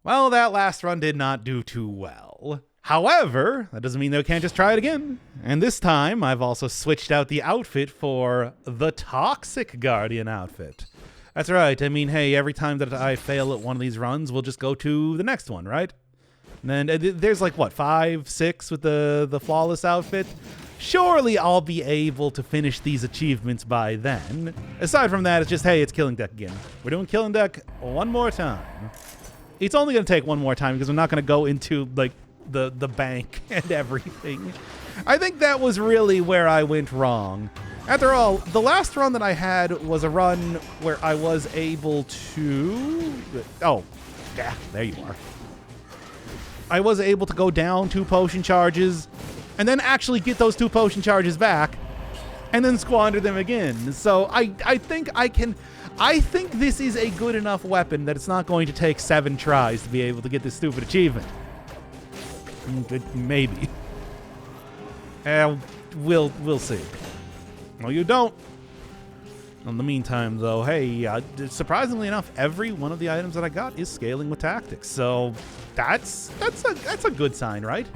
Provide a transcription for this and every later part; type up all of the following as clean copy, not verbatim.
Well, that last run did not do too well. However, that doesn't mean they can't just try it again. And this time, I've also switched out the outfit for the Toxic Guardian outfit. That's right. I mean, hey, every time that I fail at one of these runs, we'll just go to the next one, right? And then there's like, what, 5, 6 with the flawless outfit? Surely I'll be able to finish these achievements by then. Aside from that, it's just, hey, it's Killing Deck again. We're doing Killing Deck one more time. It's only going to take one more time because I'm not going to go into, like, the bank and everything. I think that was really where I went wrong. After all, the last run that I had was a run where I was able to... Oh, yeah, there you are. I was able to go down 2 potion charges and then actually get those 2 potion charges back and then squander them again. So I think I can... I think this is a good enough weapon that it's not going to take 7 tries to be able to get this stupid achievement. Maybe. We'll see. No, you don't. In the meantime, though, hey, surprisingly enough, every one of the items that I got is scaling with tactics. So that's a good sign, right?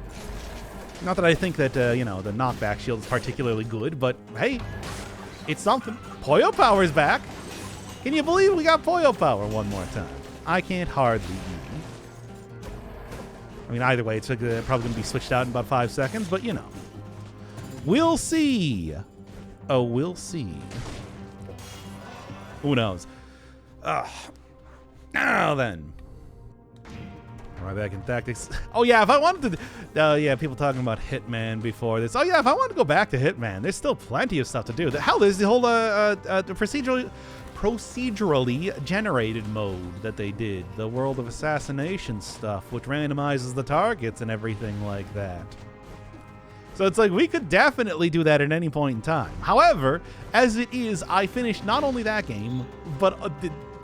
Not that I think that the knockback shield is particularly good, but hey, it's something. Poyo Power is back. Can you believe we got Poyo Power one more time? I can't hardly even. I mean, either way, it's probably going to be switched out in about 5 seconds, but you know. We'll see. Oh, we'll see. Who knows? Now then. Right back in tactics. Oh, yeah, if I wanted to... yeah, people talking about Hitman before this. Oh, yeah, if I wanted to go back to Hitman, there's still plenty of stuff to do. Hell, there's the whole procedurally generated mode that they did. The World of Assassination stuff, which randomizes the targets and everything like that. So it's like we could definitely do that at any point in time. However, as it is, I finished not only that game, but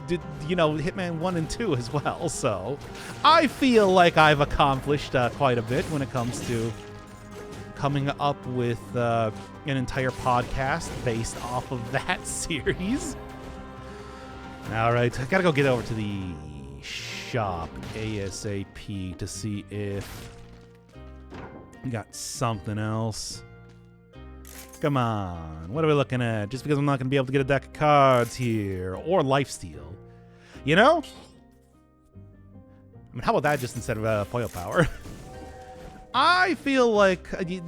Hitman 1 and 2 as well. So I feel like I've accomplished quite a bit when it comes to coming up with an entire podcast based off of that series. All right, I gotta go get over to the shop ASAP to see if we got something else. Come on, what are we looking at? Just because I'm not gonna be able to get a deck of cards here or lifesteal, you know? I mean, how about that just instead of Poyo Power? I feel like,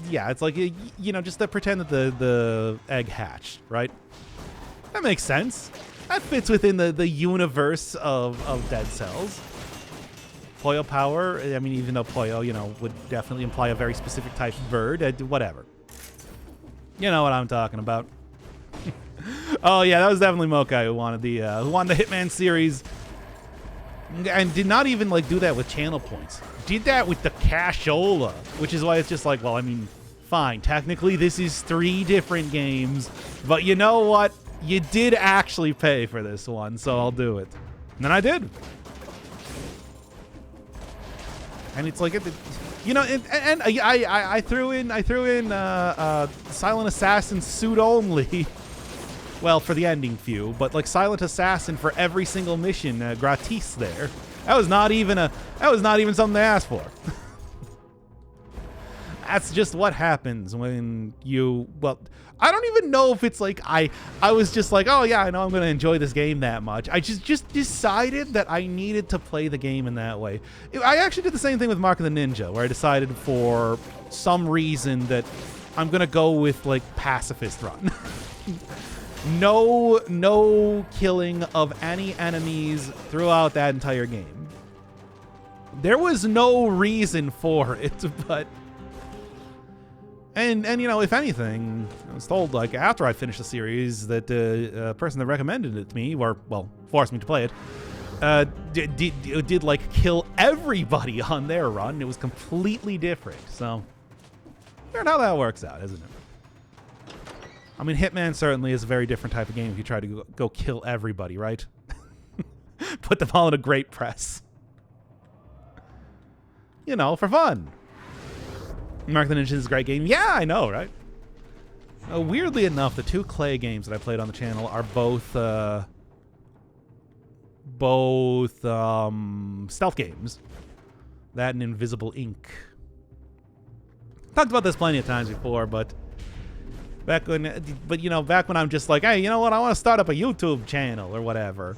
yeah, it's like, just to pretend that the egg hatched, right? That makes sense. That fits within the universe of Dead Cells. Poyo Power, I mean, even though Poyo, would definitely imply a very specific type of bird, whatever. You know what I'm talking about. Oh yeah, that was definitely Mokai who wanted the Hitman series, and did not even do that with channel points. Did that with the cashola, which is why it's just like, well, I mean, fine. Technically, this is 3 different games, but you know what? You did actually pay for this one, so I'll do it. And then I did. And it's like, I threw in Silent Assassin suit only. Well, for the ending few, but Silent Assassin for every single mission, gratis there. That was not even something they asked for. That's just what happens when I don't even know if it's I was just like, oh yeah, I know I'm going to enjoy this game that much. I just decided that I needed to play the game in that way. I actually did the same thing with Mark of the Ninja, where I decided for some reason that I'm going to go with pacifist run. No killing of any enemies throughout that entire game. There was no reason for it, but... And if anything, I was told, after I finished the series, that a person that recommended it to me, or, well, forced me to play it, did kill everybody on their run. It was completely different. So, weird how that works out, isn't it? I mean, Hitman certainly is a very different type of game if you try to go kill everybody, right? Put them all in a great press. For fun. Mark the Ninja is a great game. Yeah, I know, right? Weirdly enough, the 2 Clay games that I played on the channel are both both stealth games. That and Invisible Ink. Talked about this plenty of times before, but back when I'm just like, hey, you know what? I want to start up a YouTube channel or whatever.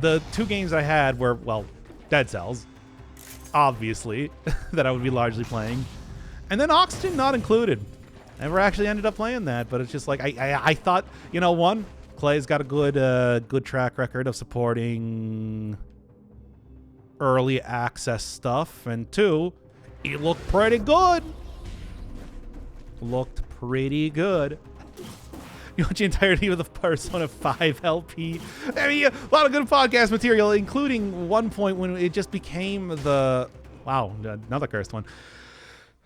The two games I had were, well, Dead Cells, obviously, that I would be largely playing, and then Oxygen not included. Never actually ended up playing that, but it's just like I thought, one, Clay's got a good track record of supporting early access stuff, and two, it looked pretty good. Looked pretty good. You watch the entirety of the Persona 5 LP. I mean, a lot of good podcast material, including one point when it just became the... Wow, another cursed one.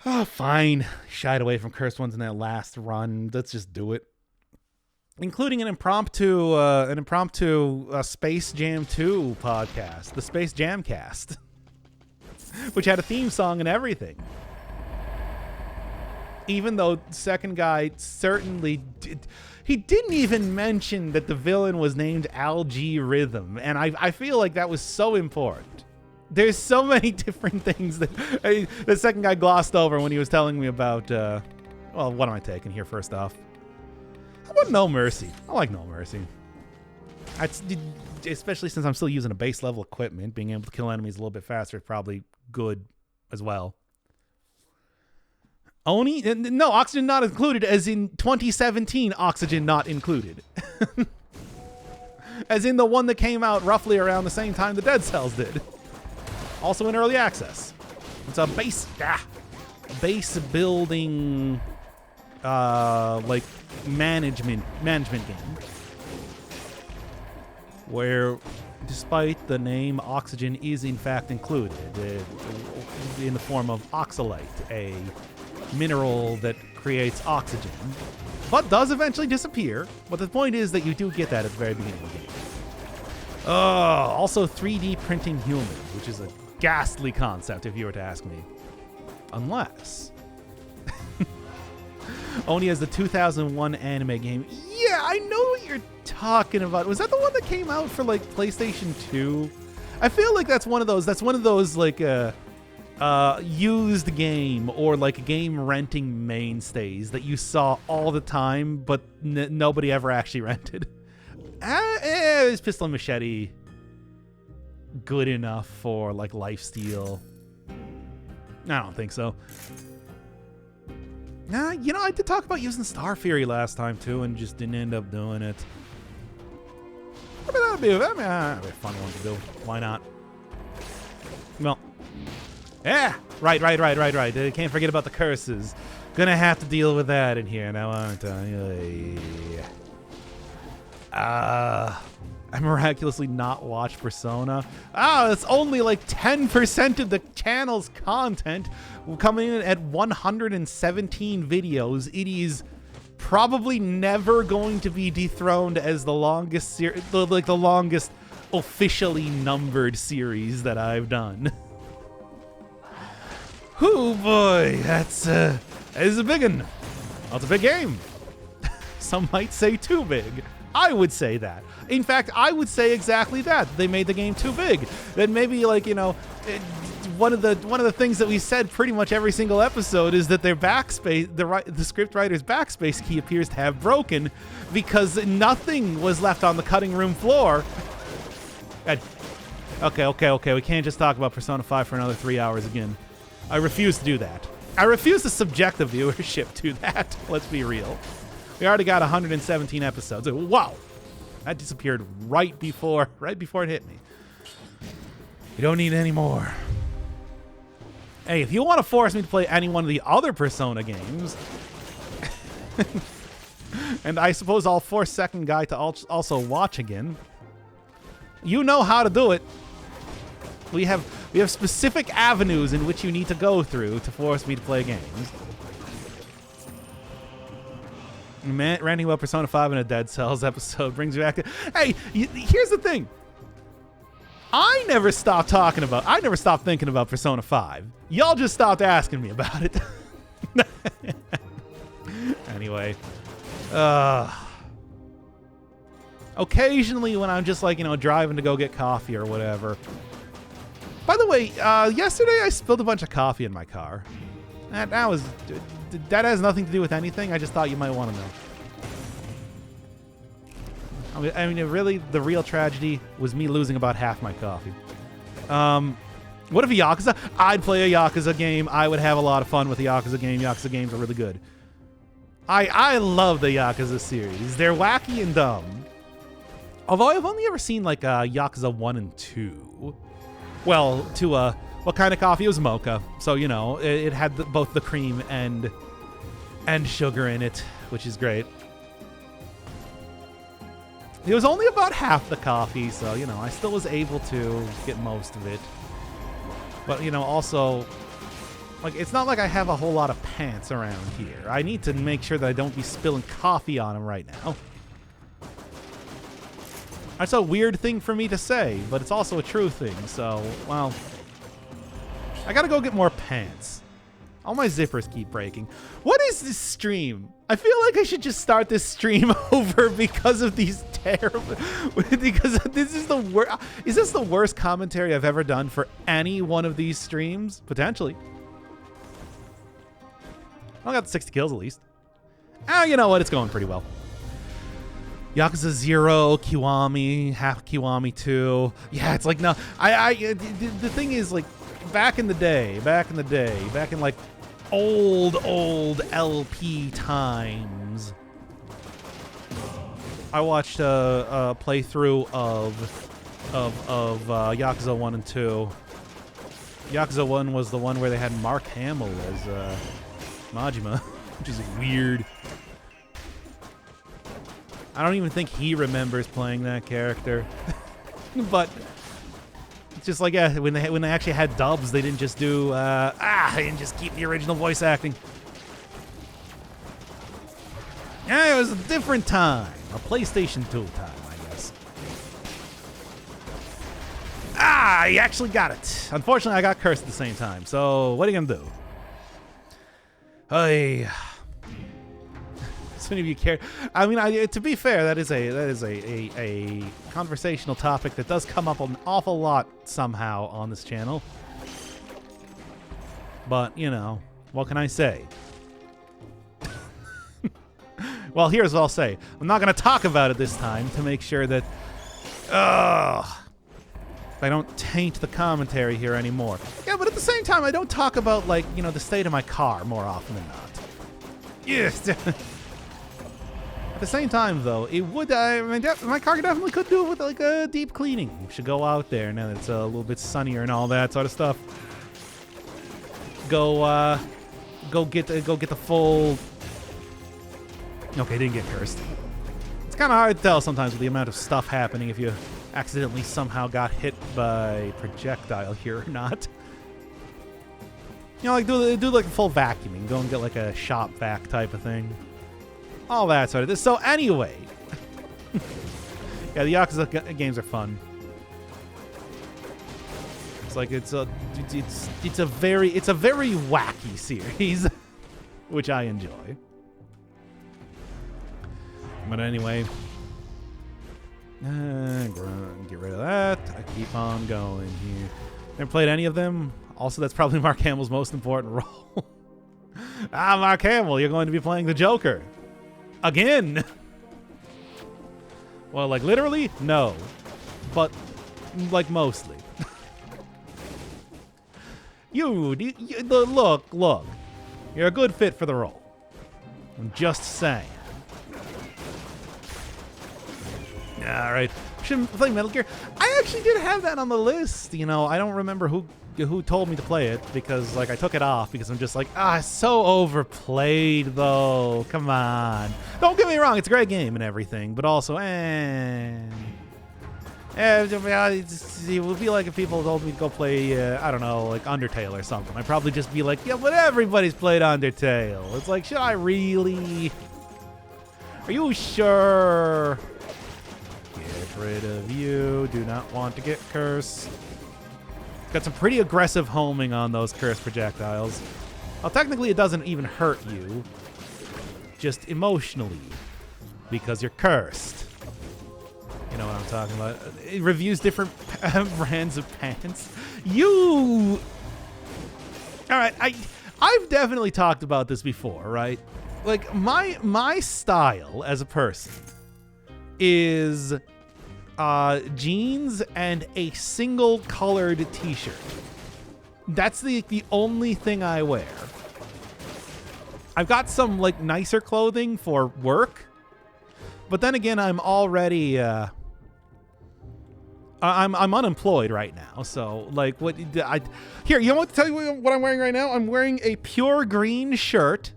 Oh, fine. Shied away from cursed ones in that last run. Let's just do it. Including an impromptu Space Jam 2 podcast, the Space Jam Cast, which had a theme song and everything. Even though second guy certainly did, he didn't even mention that the villain was named Algae Rhythm, and I feel like that was so important. There's so many different things that the second guy glossed over when he was telling me about. Well, what am I taking here first off? How about No Mercy? I like No Mercy. Especially since I'm still using a base level equipment, being able to kill enemies a little bit faster is probably good as well. Oni? No, Oxygen not included, as in 2017 Oxygen not included. As in the one that came out roughly around the same time the Dead Cells did. Also in early access. It's a base building like management game. Where despite the name, oxygen is in fact included in the form of oxalate, a mineral that creates oxygen, but does eventually disappear. But the point is that you do get that at the very beginning of the game. Also 3D printing humans, which is a ghastly concept if you were to ask me. Unless... Oni as the 2001 anime game. Yeah, I know what you're talking about. Was that the one that came out for like PlayStation 2? I feel like that's one of those like used game or like game renting mainstays that you saw all the time, but nobody ever actually rented. Is Pistol and Machete good enough for like lifesteal? I don't think so. Nah, I did talk about using Star Fury last time too, and just didn't end up doing it. That'd be a fun one to do. Why not? Well, yeah, right. Can't forget about the curses. Gonna have to deal with that in here now, aren't I? I miraculously not watched Persona. It's only like 10% of the channel's content coming in at 117 videos. It is probably never going to be dethroned as the longest the longest officially numbered series that I've done. Oh boy, that is a big one. Well, it's a big game. Some might say too big. I would say that. In fact, I would say exactly that. They made the game too big. Then maybe one of the things that we said pretty much every single episode is that their backspace, the script writer's backspace key appears to have broken because nothing was left on the cutting room floor. Okay. We can't just talk about Persona 5 for another 3 hours again. I refuse to do that. I refuse to subject the viewership to that. Let's be real. We already got 117 episodes. Wow. That disappeared right before it hit me. You don't need any more. Hey, if you want to force me to play any one of the other Persona games, and I suppose I'll force second guy to also watch again, you know how to do it. We have specific avenues in which you need to go through to force me to play games. Ranting about Persona 5 in a Dead Cells episode brings me back to... Hey, here's the thing. I never stopped thinking about Persona 5. Y'all just stopped asking me about it. Anyway. Occasionally when I'm just like, driving to go get coffee or whatever. By the way, yesterday I spilled a bunch of coffee in my car. That has nothing to do with anything. I just thought you might want to know. I mean, really, the real tragedy was me losing about half my coffee. What if a Yakuza? I'd play a Yakuza game. I would have a lot of fun with a Yakuza game. Yakuza games are really good. I love the Yakuza series. They're wacky and dumb. Although I've only ever seen like Yakuza 1 and 2. Well, what kind of coffee? It was mocha. So, it had both the cream and sugar in it, which is great. It was only about half the coffee, so, I still was able to get most of it. But, also, like, it's not like I have a whole lot of pants around here. I need to make sure that I don't be spilling coffee on them right now. That's a weird thing for me to say, but it's also a true thing, so, well, I gotta go get more pants. All my zippers keep breaking. What is this stream? I feel like I should just start this stream over because of these terrible... because this is the worst... Is this the worst commentary I've ever done for any one of these streams? Potentially. I got 60 kills at least. Oh, you know what? It's going pretty well. Yakuza 0, Kiwami, half Kiwami 2. Yeah, it's like, no. The thing is, like, back in like old LP times, I watched a playthrough of Yakuza 1 and 2. Yakuza 1 was the one where they had Mark Hamill as Majima, which is weird. I don't even think he remembers playing that character. But it's just like, yeah, when they actually had dubs, they didn't just do they didn't just keep the original voice acting. Yeah, it was a different time. A PlayStation 2 time, I guess. I actually got it. Unfortunately, I got cursed at the same time. So what are you gonna do? Hey. So many of you care. I mean, to be fair, that is a conversational topic that does come up an awful lot somehow on this channel. But, what can I say? Well, here's what I'll say. I'm not going to talk about it this time to make sure that I don't taint the commentary here anymore. Yeah, but at the same time, I don't talk about, like, the state of my car more often than not. Yes. At the same time, though, it would. My car definitely could do with like a deep cleaning. We should go out there now that it's a little bit sunnier and all that sort of stuff. Go get the full. Okay, didn't get cursed. It's kind of hard to tell sometimes with the amount of stuff happening if you accidentally somehow got hit by projectile here or not. Like do like a full vacuuming. Go and get like a shop vac type of thing. All that sort of this. So anyway, yeah, the Yakuza games are fun. It's like it's a very wacky series, which I enjoy. But anyway, get rid of that. I keep on going here. Never played any of them. Also, that's probably Mark Hamill's most important role. Mark Hamill, you're going to be playing the Joker. Again. Well, like literally, no. But like mostly. Look. You're a good fit for the role. I'm just saying. All right. Shouldn't play Metal Gear. I actually did have that on the list. I don't remember who told me to play it because like I took it off because I'm just like, it's so overplayed though. Come on. Don't get me wrong, it's a great game and everything, but also it would be like if people told me to go play I don't know, like Undertale or something. I'd probably just be like, yeah, but everybody's played Undertale. It's like, should I really? Are you sure? Get rid of you. Do not want to get cursed. Got some pretty aggressive homing on those cursed projectiles. Well, technically it doesn't even hurt you. Just emotionally. Because you're cursed. know what I'm talking about. It reviews different brands of pants. You... All right, I've definitely talked about this before, right? Like, my style as a person is jeans and a single colored t-shirt. That's the only thing I wear. I've got some like nicer clothing for work, but then again, I'm already I'm unemployed right now, so like here, you know what, to tell you what I'm wearing right now? I'm wearing a pure green shirt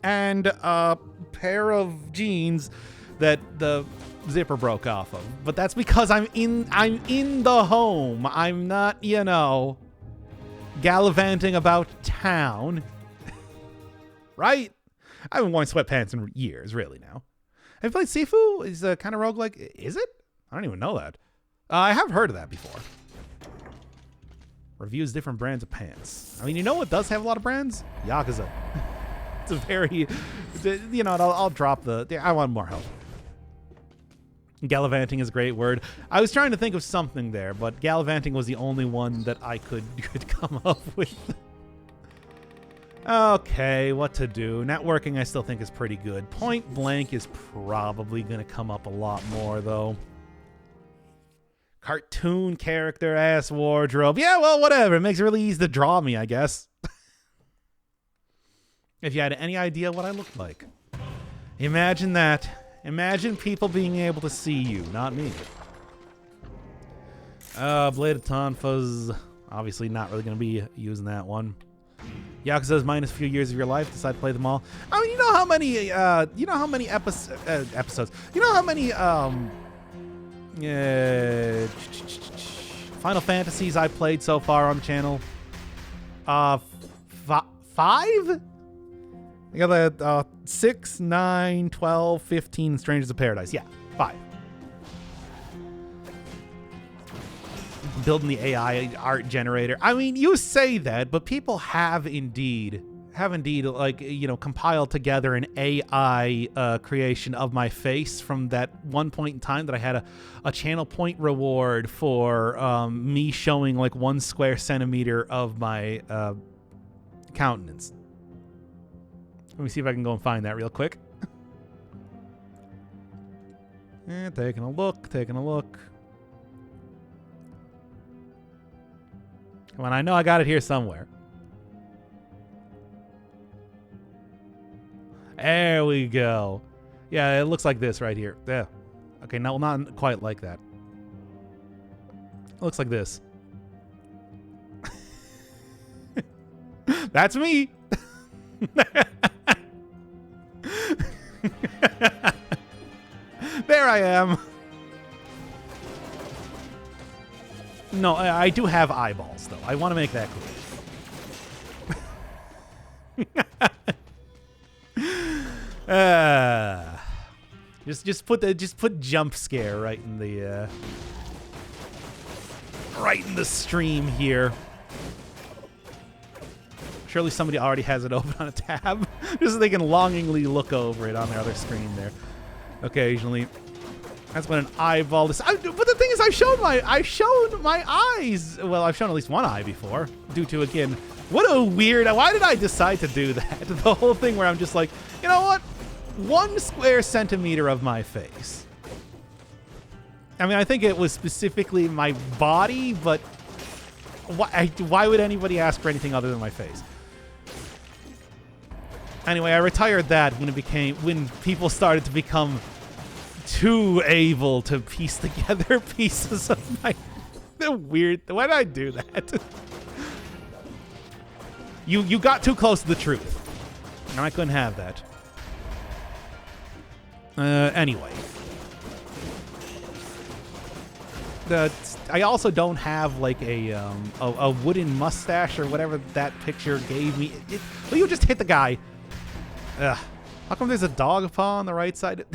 and a pair of jeans that the zipper broke off of. But that's because I'm in the home. I'm not, you know, gallivanting about town. Right? I haven't worn sweatpants in years, really, now. Have you played Sifu? Is kind of roguelike? Is it? I don't even know that. I have heard of that before. Reviews different brands of pants. I mean, you know what does have a lot of brands? Yakuza. It's a very, you know, I'll drop I want more help. Gallivanting is a great word. I was trying to think of something there, but gallivanting was the only one that I could come up with. Okay, what to do? Networking I still think is pretty good. Point blank is probably going to come up a lot more, though. Cartoon character ass wardrobe. Yeah, well, whatever. It makes it really easy to draw me, I guess. If you had any idea what I looked like. Imagine that. Imagine people being able to see you, not me. Bladed Tonfas. Obviously not really going to be using that one. Yakuza's minus a few years of your life. Decide to play them all. I mean, you know how many episodes. You know how many Final Fantasies I played so far on the channel? 5? I got 6, 9, 12, 15 Strangers of Paradise. Yeah, 5. Building the AI art generator. I mean, you say that, but people have indeed, like, you know, compiled together an AI creation of my face from that one point in time that I had a channel point reward for me showing like 1 square centimeter of my countenance. Let me see if I can go and find that real quick. Taking a look. Come on, I know I got it here somewhere. There we go. Yeah, it looks like this right here. Yeah. Okay, no, not quite like that. It looks like this. That's me. There I am. No, I do have eyeballs, though. I want to make that clear. Just put jump scare right in the stream here. Surely somebody already has it open on a tab, just so they can longingly look over it on their other screen there. Occasionally. That's when an eyeball is. But the thing is, I've shown my eyes. Well, I've shown at least one eye before. Due to, again, what a weird. Why did I decide to do that? The whole thing where I'm just like, you know what? 1 square centimeter of my face. I mean, I think it was specifically my body, but why would anybody ask for anything other than my face? Anyway, I retired that when people started to become too able to piece together pieces of my weird. Why did I do that? You got too close to the truth, and I couldn't have that. Anyway, I also don't have like a wooden mustache or whatever that picture gave me. Well, you just hit the guy. How come there's a dog paw on the right side?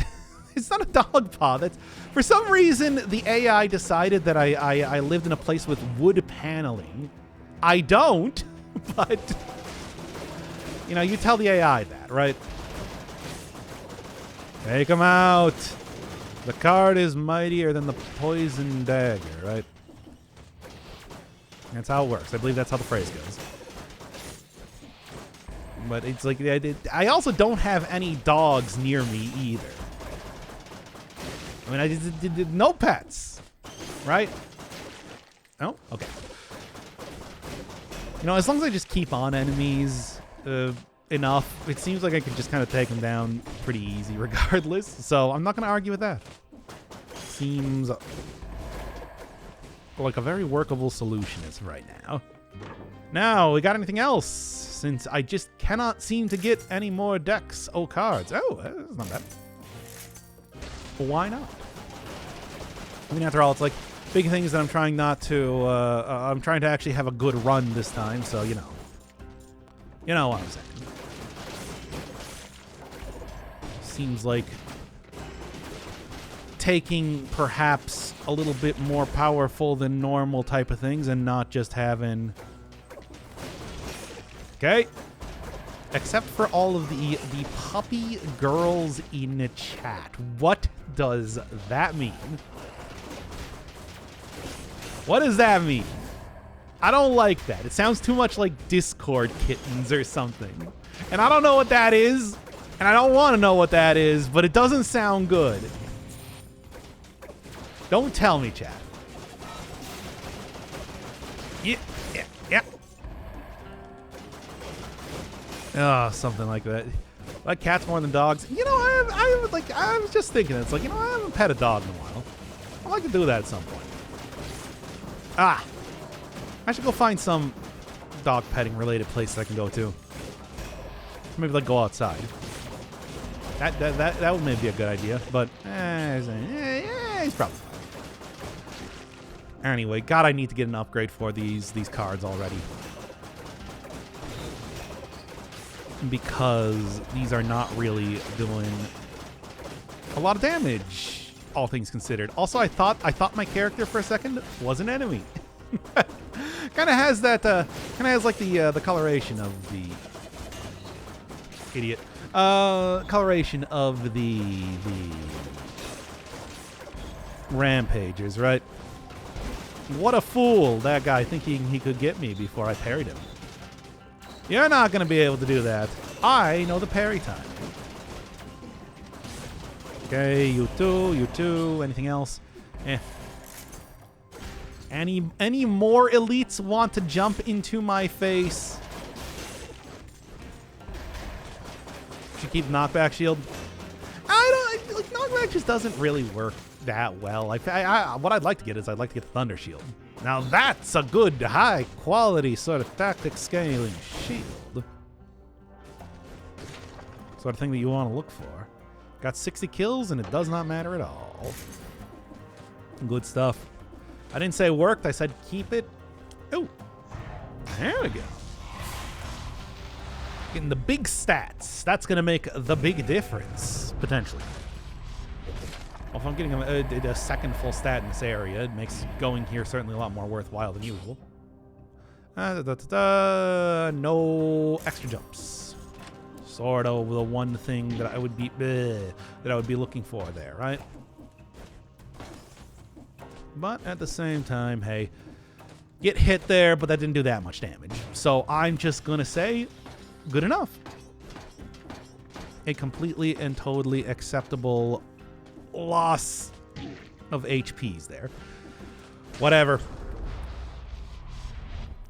It's not a dog paw. That's, for some reason, the AI decided that I lived in a place with wood paneling. I don't, but, you know, you tell the AI that, right? Take him out. The card is mightier than the poison dagger, right? That's how it works. I believe that's how the phrase goes. But it's like, I also don't have any dogs near me either. I mean, I did no pets, right? Oh, okay. You know, as long as I just keep on enemies enough, it seems like I can just kind of take them down pretty easy regardless. So I'm not going to argue with that. Seems like a very workable solution as of right now. Now, we got anything else? Since I just cannot seem to get any more decks or cards. Oh, that's not bad. But why not? I mean, after all, it's like big things that I'm trying not to, I'm trying to actually have a good run this time, so, you know. You know what I'm saying. Seems like taking perhaps a little bit more powerful than normal type of things and not just having... Okay. Except for all of the puppy girls in the chat. What does that mean? What does that mean? I don't like that. It sounds too much like Discord kittens or something. And I don't know what that is. And I don't want to know what that is, but it doesn't sound good. Don't tell me, chat. Yeah. Oh, something like that. Like cats more than dogs. You know, I was just thinking, it's like, you know, I haven't pet a dog in a while. I'd like to do that at some point. Ah, I should go find some dog petting related place that I can go to. Maybe like go outside. That would maybe be a good idea, but he's probably fine. Anyway, God, I need to get an upgrade for these cards already. Because these are not really doing a lot of damage, all things considered. Also, I thought my character for a second was an enemy. Kind of has that, kind of has like the coloration of the idiot, coloration of the rampagers, right? What a fool, that guy thinking he could get me before I parried him. You're not going to be able to do that. I know the parry time. Okay, you too. Anything else? Eh. Any more elites want to jump into my face? Should keep knockback shield. I don't like knockback just doesn't really work that well. What I'd like to get is I'd like to get the thunder shield. Now that's a good high quality sort of tactic scaling shield. Sort of thing that you want to look for. Got 60 kills and it does not matter at all. Good stuff. I didn't say it worked, I said keep it. Oh, there we go. Getting the big stats. That's going to make the big difference, potentially. Well, if I'm getting a second full stat in this area, it makes going here certainly a lot more worthwhile than usual. No extra jumps. Sort of the one thing that I would be looking for there, right? But at the same time, hey, get hit there, but that didn't do that much damage. So I'm just gonna say, good enough. A completely and totally acceptable loss of HPs there. Whatever.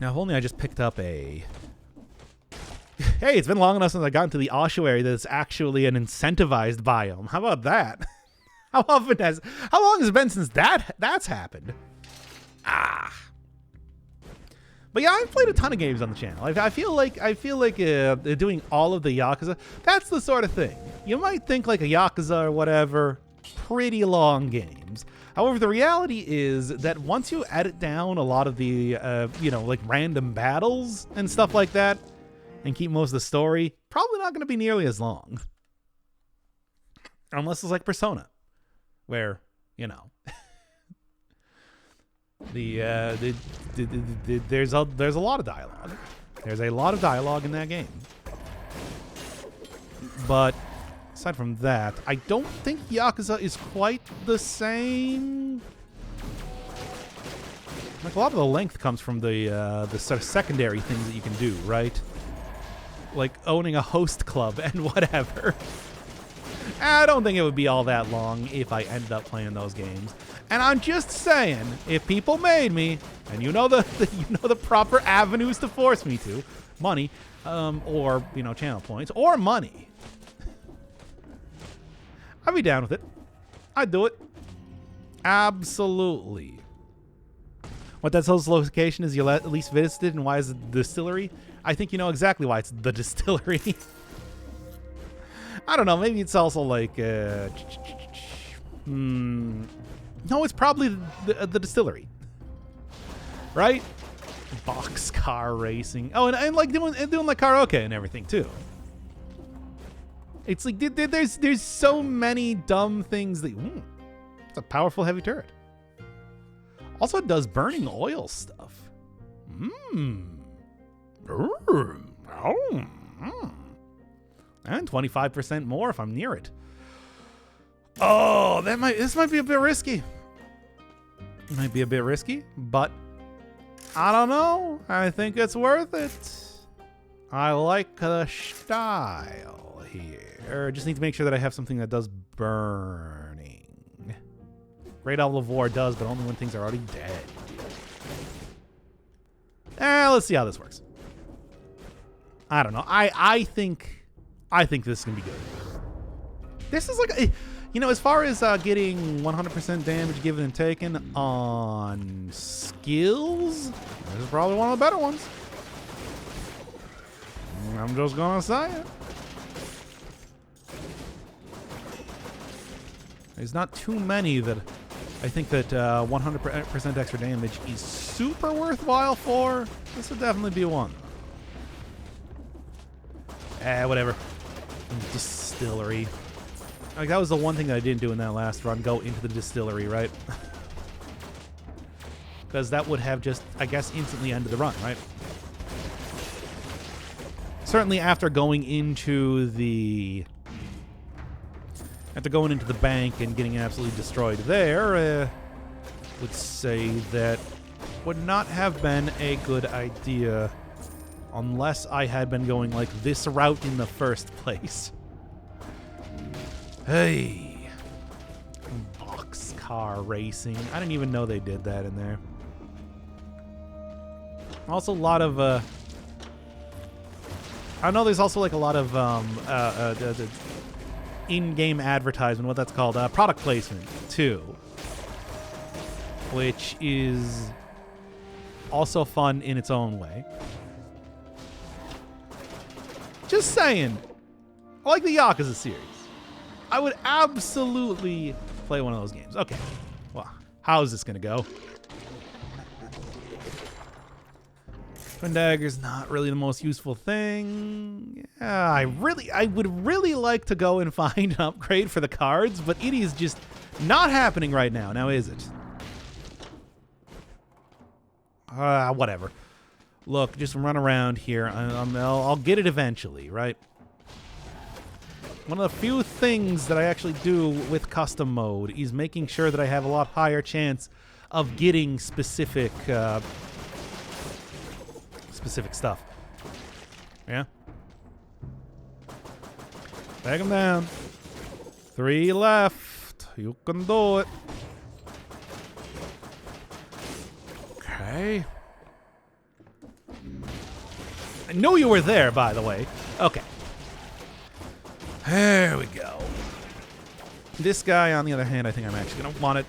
Now, if only I just picked up a... Hey, it's been long enough since I got into the ossuary that it's actually an incentivized biome. How about that? How long has it been since that's happened? Ah. But yeah, I've played a ton of games on the channel. I feel like doing all of the Yakuza, that's the sort of thing. You might think like a Yakuza or whatever, pretty long games. However, the reality is that once you edit down a lot of the, like random battles and stuff like that, and keep most of the story, probably not going to be nearly as long. Unless it's like Persona, where, you know, there's a lot of dialogue. There's a lot of dialogue in that game. But aside from that, I don't think Yakuza is quite the same. Like, a lot of the length comes from the sort of secondary things that you can do, right? Like owning a host club and whatever. I don't think it would be all that long if I ended up playing those games. And I'm just saying, if people made me, and you know the proper avenues to force me to, money, or channel points, or money, I'd be down with it. I'd do it. Absolutely. What that tells location is you at least visited, and why is it the distillery? I think you know exactly why it's the distillery. I don't know. Maybe it's also like, no, it's probably the distillery, right? Boxcar racing. Oh, and like doing like karaoke and everything too. It's like there's so many dumb things that. It's a powerful heavy turret. Also, it does burning oil stuff. And 25% more if I'm near it. Oh, this might be a bit risky. It might be a bit risky, but I don't know. I think it's worth it. I like the style here. Just need to make sure that I have something that does burning. Great Owl of War does, but only when things are already dead. Let's see how this works. I don't know. I think this is gonna be good. This is like, as far as getting 100% damage given and taken on skills, this is probably one of the better ones. I'm just gonna say it. There's not too many that I think that 100% extra damage is super worthwhile for. This would definitely be one. Whatever. Distillery. Like, that was the one thing that I didn't do in that last run. Go into the distillery, right? Because that would have just, I guess, instantly ended the run, right? Certainly after going into the... After going into the bank and getting absolutely destroyed there, would say that would not have been a good idea unless I had been going like this route in the first place. Hey. Boxcar racing. I didn't even know they did that in there. Also a lot of, I know there's also like a lot of, in-game advertisement, what that's called, product placement too, which is also fun in its own way. Just saying, I like the Yakuza series. I would absolutely play one of those games. Okay, well, how's this gonna go? Twin Dagger's not really the most useful thing. Yeah, I would really like to go and find an upgrade for the cards, but it is just not happening right now. Now, is it? Whatever. Look, just run around here. I'll get it eventually, right? One of the few things that I actually do with custom mode is making sure that I have a lot higher chance of getting specific stuff. Yeah? Take him down. 3 left. You can do it. Okay. I know you were there, by the way. Okay. There we go. This guy, on the other hand, I think I'm actually going to want it.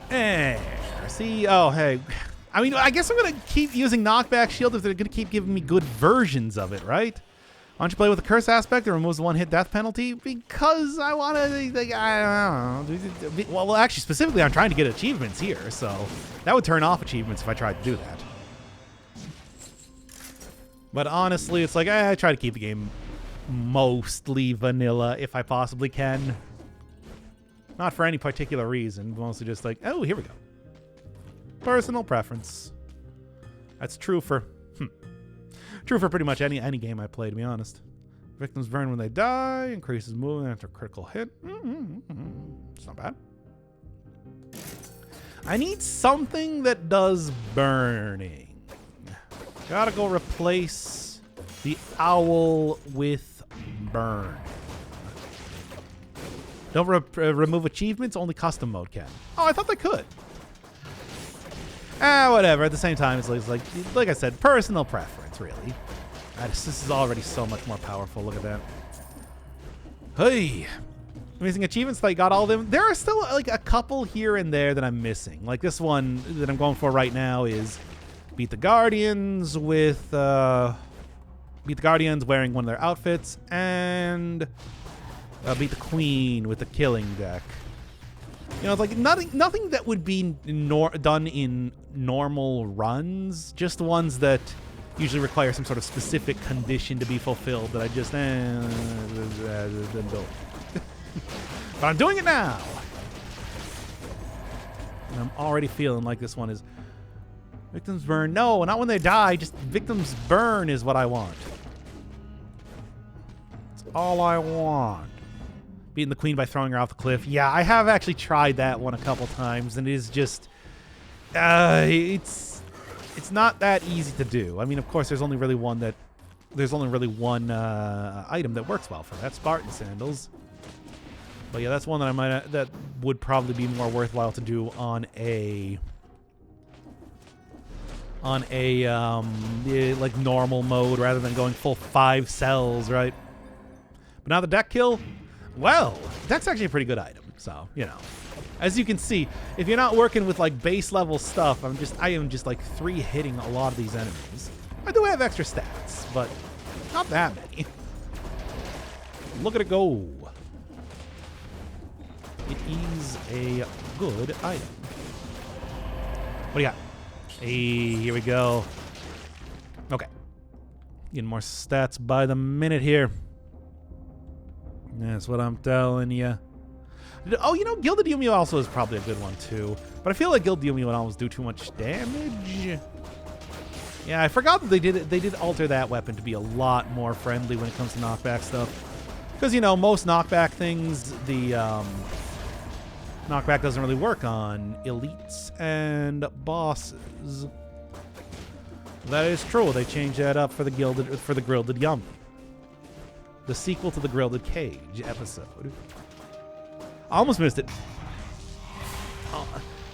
There. See? Oh, hey. I mean, I guess I'm going to keep using knockback shield if they're going to keep giving me good versions of it, right? Why don't you play with the curse aspect that removes the one-hit death penalty? Because I want to, I don't know. Well, actually, specifically, I'm trying to get achievements here, so that would turn off achievements if I tried to do that. But honestly, it's like, I try to keep the game mostly vanilla if I possibly can. Not for any particular reason, mostly just like, oh, here we go. Personal preference. That's true for True for pretty much any game I play, to be honest. Victims burn when they die, increases movement after a critical hit. It's not bad. I need something that does burning. Gotta go replace the owl with burn. Don't remove achievements, only custom mode can. Oh, I thought they could. Whatever. At the same time, it's like I said, personal preference, really. This is already so much more powerful. Look at that. Hey! Amazing achievements, I got all of them. There are still like a couple here and there that I'm missing. Like this one that I'm going for right now is beat the Guardians with beat the Guardians wearing one of their outfits, and beat the Queen with the killing deck. You know, it's like nothing that would be done in normal runs, just ones that usually require some sort of specific condition to be fulfilled that I just don't. But I'm doing it now. And I'm already feeling like this one is victims burn. No, not when they die. Just victims burn is what I want. That's all I want. Beating the Queen by throwing her off the cliff. Yeah, I have actually tried that one a couple times, and it is just it's not that easy to do. I mean, of course, there's only really one item that works well for that, Spartan sandals. But yeah, that's one that that would probably be more worthwhile to do on a like normal mode rather than going full 5 cells, right? But now the deck kill, well, that's actually a pretty good item. So, you know, as you can see, if you're not working with like base level stuff, I am just like 3-hitting a lot of these enemies. I do have extra stats, but not that many. Look at it go. It is a good item. What do you got? Hey, here we go. Okay. Getting more stats by the minute here. That's what I'm telling you. Oh, you know, Gilded Yumi also is probably a good one, too. But I feel like Gilded Yumi would almost do too much damage. Yeah, I forgot that they did alter that weapon to be a lot more friendly when it comes to knockback stuff. Because, you know, most knockback things, the knockback doesn't really work on elites and bosses. That is true. They changed that up for the Gilded Yumi. The sequel to the Gilded Cage episode. I almost missed it.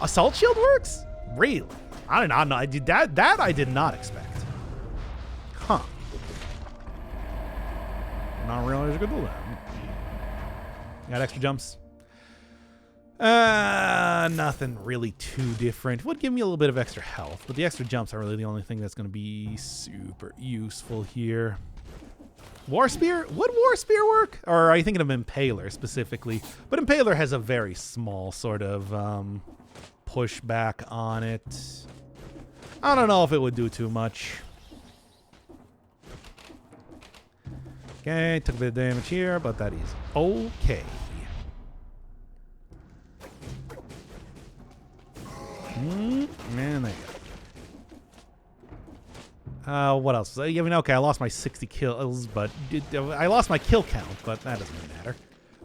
Assault Shield works? Really? I did not know. That I did not expect. Huh. Not realize you could do that. Got extra jumps? Nothing really too different. Would give me a little bit of extra health, but the extra jumps are really the only thing that's going to be super useful here. War Spear? Would War Spear work? Or are you thinking of Impaler specifically? But Impaler has a very small sort of pushback on it. I don't know if it would do too much. Okay, took a bit of damage here, but that is okay. And there you go. What else? I mean, okay, I lost my 60 kills, but I lost my kill count, but that doesn't really matter.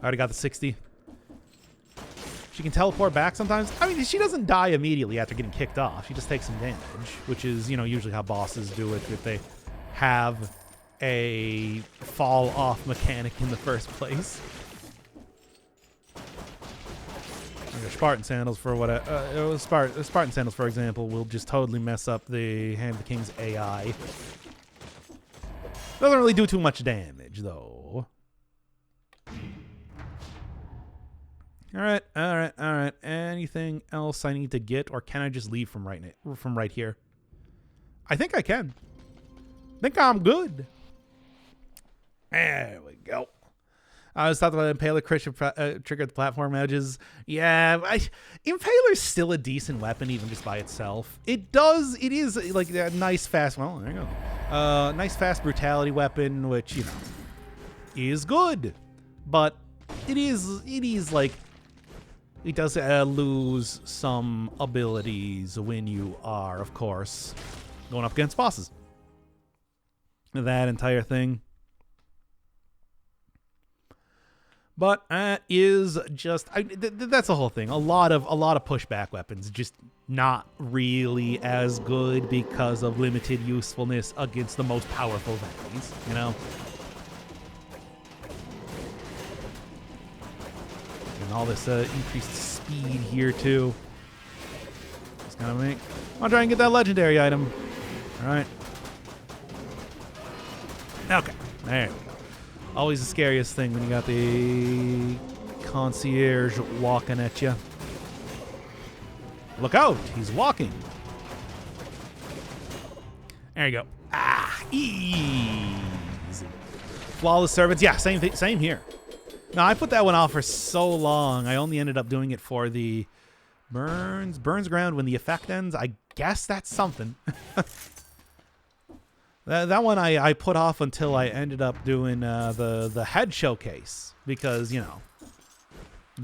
I already got the 60. She can teleport back sometimes. I mean, she doesn't die immediately after getting kicked off. She just takes some damage, which is, you know, usually how bosses do it if they have a fall-off mechanic in the first place. Spartan sandals for what? Spartan sandals, for example, will just totally mess up the Hand of the King's AI. Doesn't really do too much damage, though. All right. Anything else I need to get, or can I just leave from right here? I think I can. I think I'm good. There we go. I was thought that Impaler triggered the platform edges. Yeah, Impaler's still a decent weapon, even just by itself. It is like a nice fast, well, there you go. Nice fast brutality weapon, which, you know, is good. But it is like, it does lose some abilities when you are, of course, going up against bosses. that entire thing. But is just that's the whole thing. A lot of pushback weapons just not really as good because of limited usefulness against the most powerful enemies, you know. And all this increased speed here too. Just gonna make. I'll try and get that legendary item. All right. Okay. There we go. Always the scariest thing when you got the concierge walking at you. Look out! He's walking. There you go. Ah, easy. Flawless servants. Yeah, same here. Now I put that one off for so long. I only ended up doing it for the burns ground when the effect ends. I guess that's something. That one I put off until I ended up doing the head showcase because, you know,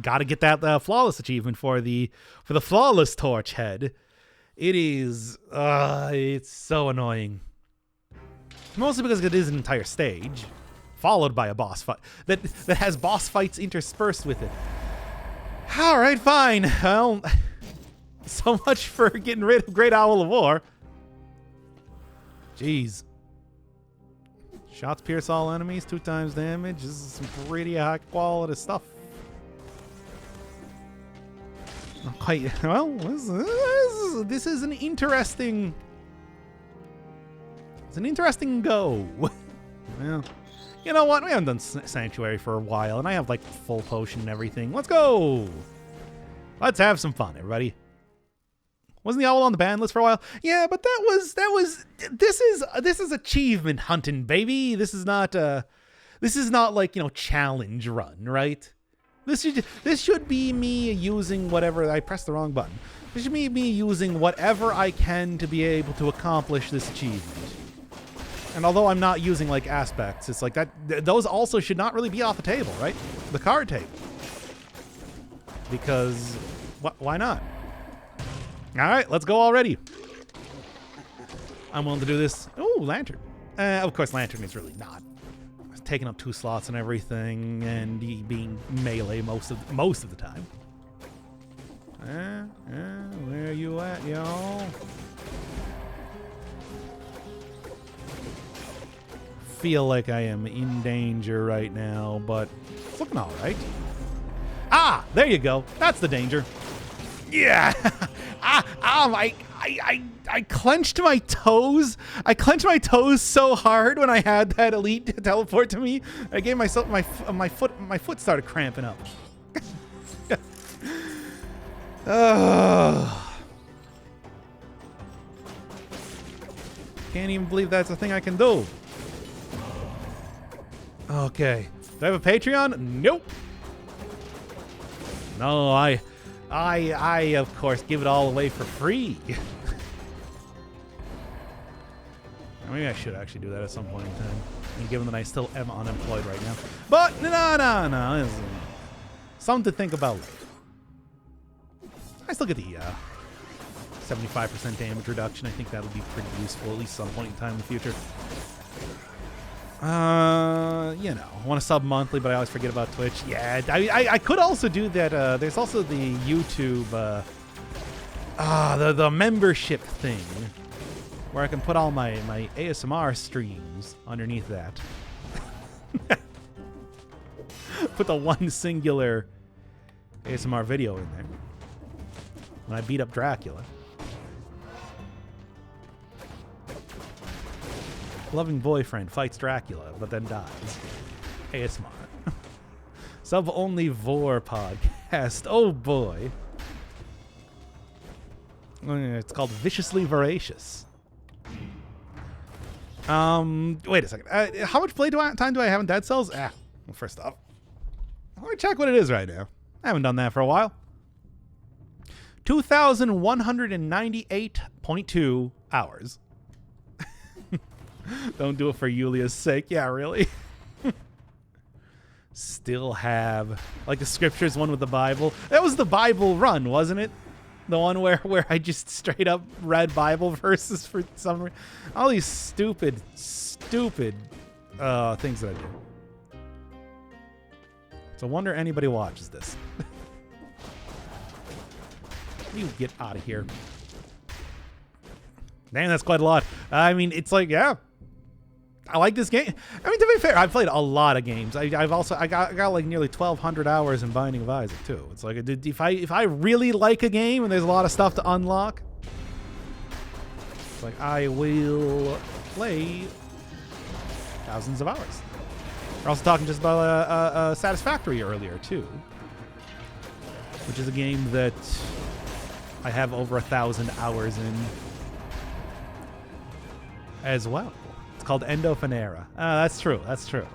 got to get that flawless achievement for the flawless torch head. It is it's so annoying. Mostly because it is an entire stage followed by a boss fight that has boss fights interspersed with it. All right, fine. Well, so much for getting rid of Great Owl of War. Jeez. Shots pierce all enemies, 2 times damage. This is some pretty high quality stuff. Not quite. Well, this is an interesting. It's an interesting go. Well, you know what? We haven't done Sanctuary for a while, and I have like full potion and everything. Let's go. Let's have some fun, everybody. Wasn't the owl on the ban list for a while? Yeah, but this is achievement hunting, baby. This is not like, you know, challenge run, right? This should be me using whatever. I pressed the wrong button. This should be me using whatever I can to be able to accomplish this achievement. And although I'm not using like aspects, it's like that. Those also should not really be off the table, right? The card table. Because why not? All right, let's go already. I'm willing to do this. Oh, lantern. Of course, lantern is really not. It's taking up 2 slots and everything, and being melee most of the time. Where you at, y'all? Feel like I am in danger right now, but it's looking all right. Ah, there you go. That's the danger. Yeah. I clenched my toes. I clenched my toes so hard when I had that elite teleport to me. I gave myself my foot started cramping up. Can't even believe that's a thing I can do. Okay. Do I have a Patreon? Nope. No, I of course give it all away for free. Maybe I should actually do that at some point in time, and given that I still am unemployed right now. But no. It's something to think about later. I still get the 75% damage reduction. I think that'll be pretty useful, at least some point in time in the future. You know, I want to sub monthly, but I always forget about Twitch. Yeah, I could also do that. There's also the YouTube, the membership thing, where I can put all my ASMR streams underneath that. Put the one singular ASMR video in there. When I beat up Dracula. Loving boyfriend fights Dracula, but then dies. ASMR. Sub-only Vor podcast. Oh boy. It's called Viciously Voracious. Wait a second. How much play time do I have in Dead Cells? Well, first off, let me check what it is right now. I haven't done that for a while. 2,198.2 hours. Don't do it for Yulia's sake. Yeah, really? Still have, like, the scriptures one with the Bible. That was the Bible run, wasn't it? The one where I just straight up read Bible verses for some reason. All these stupid things that I do. It's a wonder anybody watches this. You get out of here. Damn, that's quite a lot. I mean, it's like, yeah. I like this game. I mean, to be fair, I've played a lot of games. I got like nearly 1,200 hours in Binding of Isaac too. It's like if I really like a game and there's a lot of stuff to unlock, it's like I will play thousands of hours. We're also talking just about Satisfactory earlier too, which is a game that I have over 1,000 hours in as well. It's called Endophanera. That's true. That's true.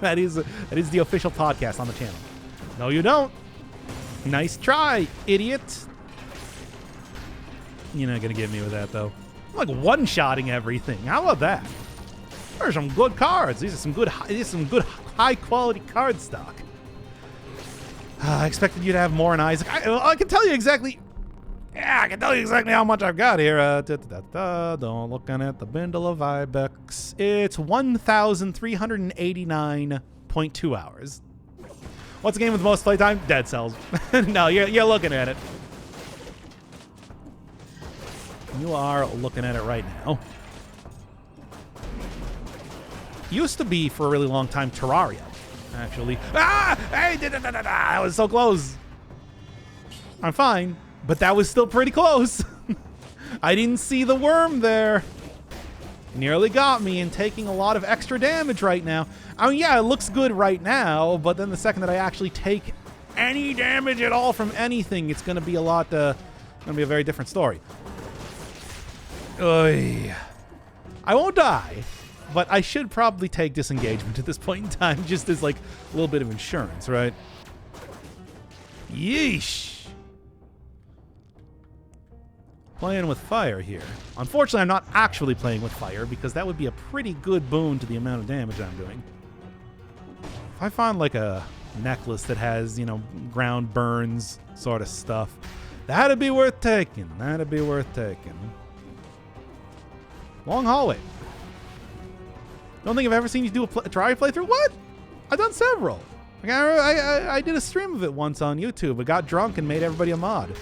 that is the official podcast on the channel. No, you don't. Nice try, idiot. You're not gonna get me with that though. I'm like one-shotting everything. How about that? There's some good cards. These are some good high-quality card stock. I expected you to have more in Isaac. I can tell you exactly. Yeah, I can tell you exactly how much I've got here. Don't looking at the bundle of Ibex. It's 1,389.2 hours. What's the game with the most playtime? Dead Cells. No, you're looking at it. You are looking at it right now. Used to be for a really long time Terraria, actually. Hey, I was so close. I'm fine. But that was still pretty close. I didn't see the worm there. Nearly got me and taking a lot of extra damage right now. I mean, yeah, it looks good right now, but then the second that I actually take any damage at all from anything, it's going to be a lot, going to be a very different story. Oy. I won't die, but I should probably take disengagement at this point in time, just as like a little bit of insurance, right? Yeesh. Playing with fire here. Unfortunately, I'm not actually playing with fire because that would be a pretty good boon to the amount of damage I'm doing. If I find like a necklace that has, you know, ground burns sort of stuff, that'd be worth taking. That'd be worth taking. Long hallway. Don't think I've ever seen you do a try playthrough. What? I've done several. Like I did a stream of it once on YouTube. I got drunk and made everybody a mod.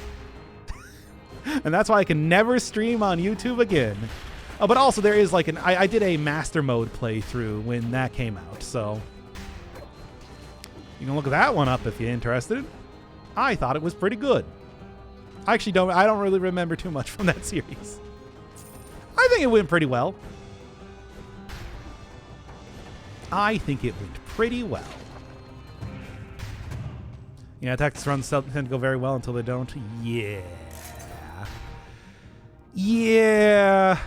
And that's why I can never stream on YouTube again. Oh, but also there is like I did a master mode playthrough when that came out, so you can look that one up if you're interested. I thought it was pretty good. I don't really remember too much from that series. I think it went pretty well. I think it went pretty well. Yeah, tactics runs tend to go very well until they don't. Yeah. Yeah.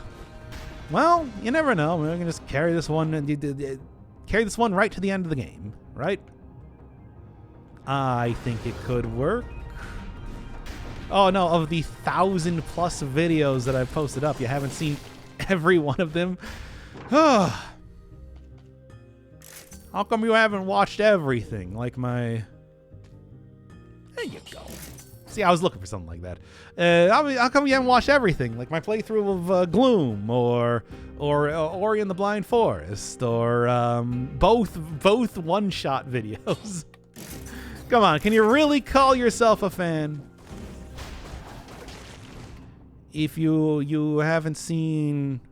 Well, you never know. We're gonna just carry this one and carry this one right to the end of the game, right? I think it could work. Oh no, of the 1,000+ videos that I've posted up, you haven't seen every one of them. How come you haven't watched everything? Like my... There you go. See, I was looking for something like that. How come you haven't watched everything? Like my playthrough of Gloom, or Ori and the Blind Forest, or both one-shot videos. Come on, can you really call yourself a fan? If you haven't seen...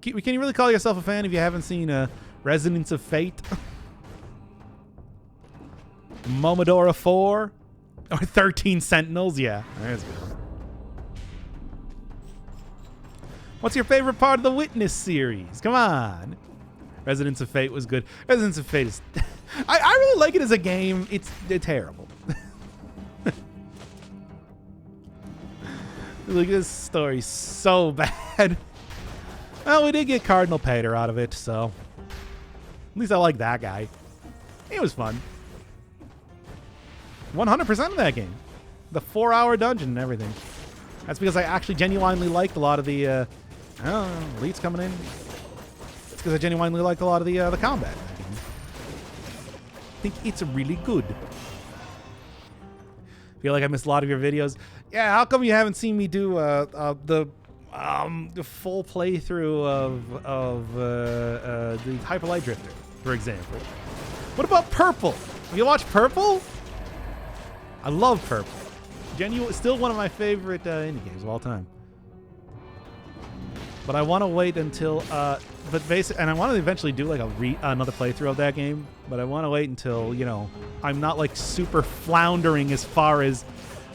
Can you really call yourself a fan if you haven't seen Resonance of Fate? Momodora 4? Or 13 Sentinels? Yeah, there's good. What's your favorite part of the Witness series? Come on. Resonance of Fate was good. Resonance of Fate is... I really like it as a game. It's terrible. Look, this story's so bad. Well, we did get Cardinal Pater out of it, so... At least I like that guy. It was fun. 100% of that game. The 4-hour dungeon and everything. That's because I actually genuinely liked a lot of the, I don't know, elites coming in. It's because I genuinely liked a lot of the combat in that game. I think it's really good. Feel like I missed a lot of your videos. Yeah, how come you haven't seen me do the full playthrough of the Hyper Light Drifter, for example? What about Purple? Have you watched Purple? I love Purple. Still one of my favorite indie games of all time. But I want to wait until, and I want to eventually do like another playthrough of that game. But I want to wait until, you know, I'm not like super floundering as far as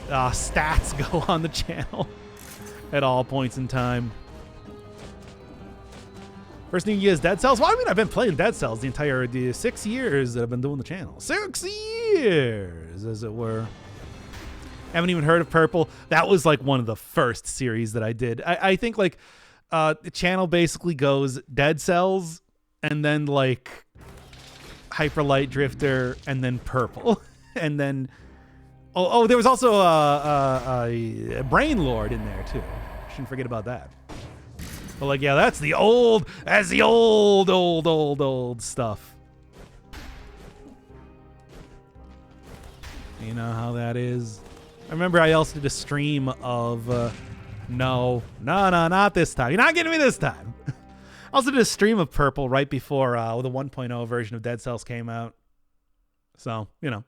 stats go on the channel at all points in time. First new year is Dead Cells. Well, I mean, I've been playing Dead Cells the 6 years that I've been doing the channel. 6 years, as it were. Haven't even heard of Purple. That was like one of the first series that I did. I think like the channel basically goes Dead Cells and then like Hyper Light Drifter and then Purple. And then, there was also a Brain Lord in there too. Shouldn't forget about that. But like, yeah, that's the old stuff. You know how that is. I remember I also did a stream of, no, not this time. You're not getting me this time. I also did a stream of Purple right before the 1.0 version of Dead Cells came out. So, you know.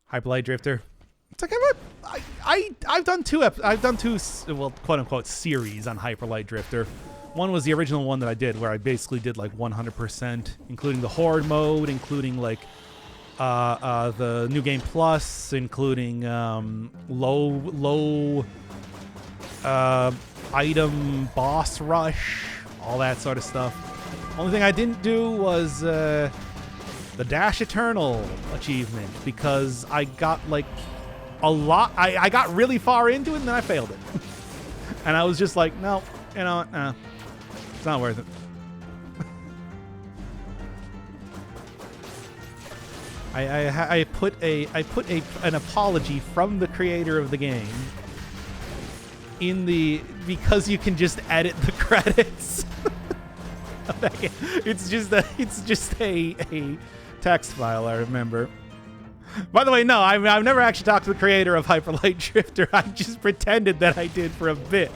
Hyper Light Drifter. It's like I've done two well, quote unquote series on Hyper Light Drifter. One was the original one that I did where I basically did like 100%, including the horde mode, including like the new game plus, including low item boss rush, all that sort of stuff. Only thing I didn't do was the Dash Eternal achievement because I got like a lot. I got really far into it and then I failed it. And I was just like, no, you know what? No, it's not worth it. I put an apology from the creator of the game in because you can just edit the credits. It's just a text file, I remember. By the way, no, I've never actually talked to the creator of Hyper Light Drifter. I just pretended that I did for a bit.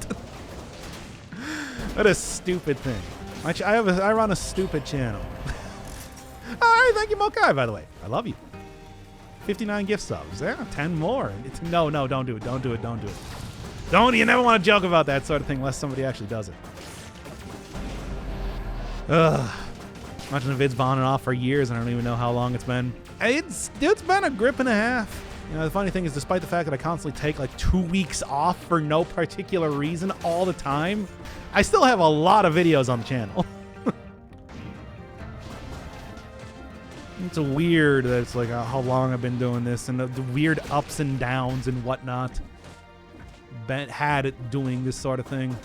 What a stupid thing. I run a stupid channel. All right, thank you, Mokai, by the way. I love you. 59 gift subs. Yeah, 10 more. No, don't do it. Don't do it. Don't do it. You never want to joke about that sort of thing unless somebody actually does it. Ugh. Watching the vids on and off for years, and I don't even know how long it's been. It's been a grip and a half. You know, the funny thing is, despite the fact that I constantly take like 2 weeks off for no particular reason all the time, I still have a lot of videos on the channel. It's weird that it's like how long I've been doing this and the weird ups and downs and whatnot. Had it doing this sort of thing.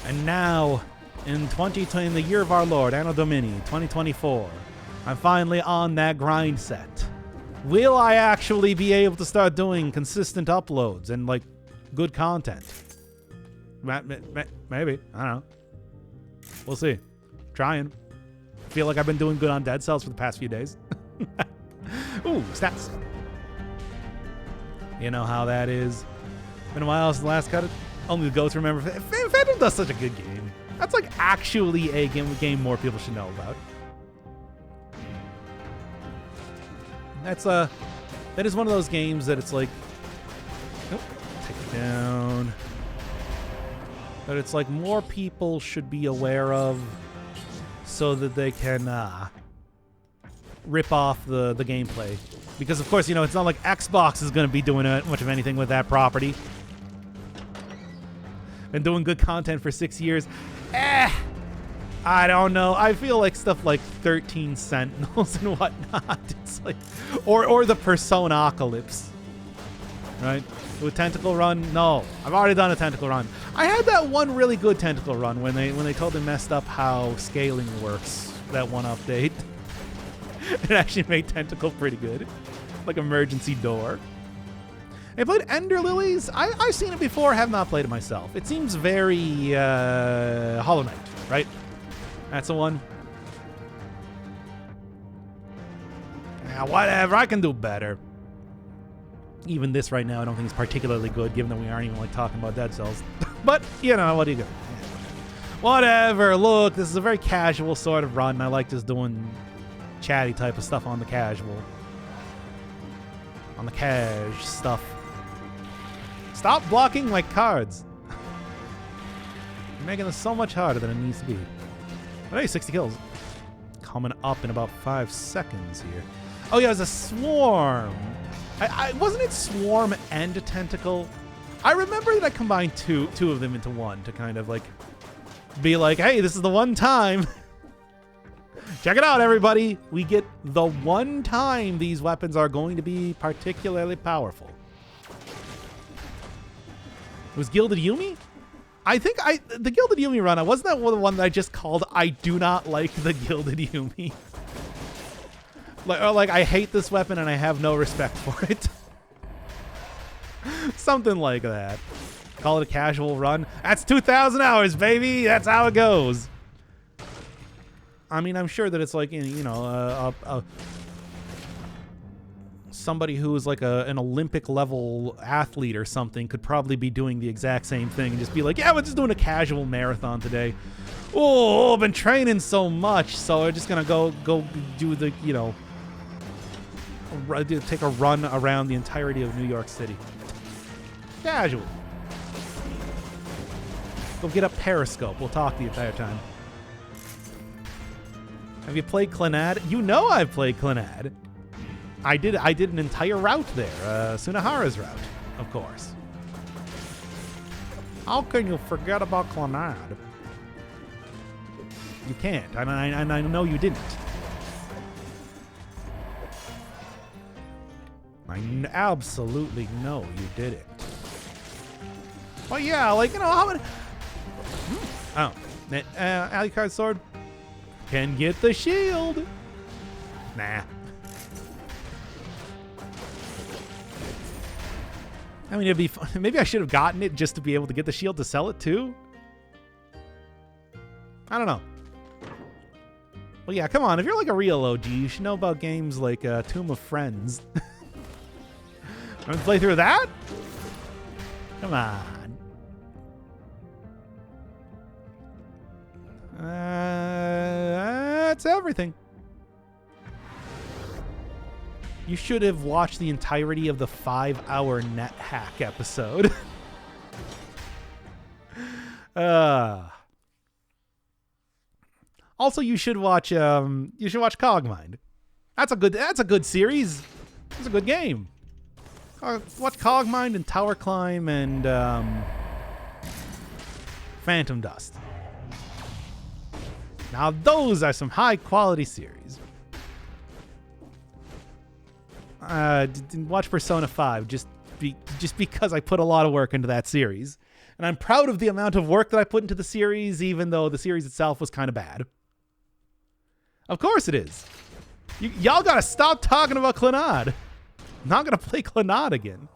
And now, in 2020, in the year of our Lord, Anno Domini, 2024, I'm finally on that grind set. Will I actually be able to start doing consistent uploads and like good content? Maybe. I don't know. We'll see. Trying. Feel like I've been doing good on Dead Cells for the past few days. Ooh, stats. You know how that is. Been a while since the last cut. Only the goats remember. Phantom does such a good game. That's like actually a game more people should know about. That is one of those games that it's like, nope, take it down. That it's like more people should be aware of, so that they can rip off the gameplay. Because of course, you know, it's not like Xbox is going to be doing much of anything with that property. Been doing good content for 6 years. I don't know. I feel like stuff like 13 Sentinels and whatnot. It's like, or the Persona-apocalypse, right? With Tentacle Run, no. I've already done a Tentacle Run. I had that one really good Tentacle Run when they totally messed up how scaling works. That one update. It actually made Tentacle pretty good, like Emergency Door. I played Ender Lilies. I've seen it before. Have not played it myself. It seems very Hollow Knight, right? That's the one. Whatever, I can do better. Even this right now I don't think is particularly good, given that we aren't even like talking about Dead Cells. But, you know, what do you do? Whatever, look, this is a very casual sort of run. I like just doing chatty type of stuff on the casual. On the cash stuff. Stop blocking my cards. You're making this so much harder than it needs to be. But hey, 60 kills. Coming up in about 5 seconds here. Oh yeah, it was a swarm. Wasn't it swarm and a tentacle? I remember that I combined two of them into one to kind of like be like, hey, this is the one time. Check it out, everybody. We get the one time these weapons are going to be particularly powerful. It was Gilded Yumi? I think the Gilded Yumi run, wasn't that the one that I just called I do not like the Gilded Yumi? Like I hate this weapon and I have no respect for it. Something like that. Call it a casual run. That's 2,000 hours, baby. That's how it goes. I mean, I'm sure that it's like, you know, somebody who is like an Olympic level athlete or something could probably be doing the exact same thing and just be like, yeah, we're just doing a casual marathon today. Oh, I've been training so much, so I'm just gonna go do the, you know, take a run around the entirety of New York City. Casual. Go get a Periscope. We'll talk the entire time. Have you played Clannad? You know I've played Clannad. I did an entire route there. Sunahara's route, of course. How can you forget about Clannad? You can't, and I know you didn't. I absolutely know you did it. Well, yeah, like, you know, how many... Oh, Alucard sword can get the shield. Nah. I mean, it'd be fun. Maybe I should have gotten it just to be able to get the shield to sell it too. I don't know. Well, yeah, come on. If you're like a real OG, you should know about games like Tomb of Friends. Want to play through that? Come on. That's everything. You should have watched the entirety of the 5-hour net hack episode. Also, you should watch Cogmind. That's a good series. It's a good game. Watch Cogmind and Tower Climb and Phantom Dust. Now those are some high quality series. Watch Persona 5 just because I put a lot of work into that series. And I'm proud of the amount of work that I put into the series, even though the series itself was kind of bad. Of course it is. Y'all gotta stop talking about Clannad. I'm not gonna play Clannad again.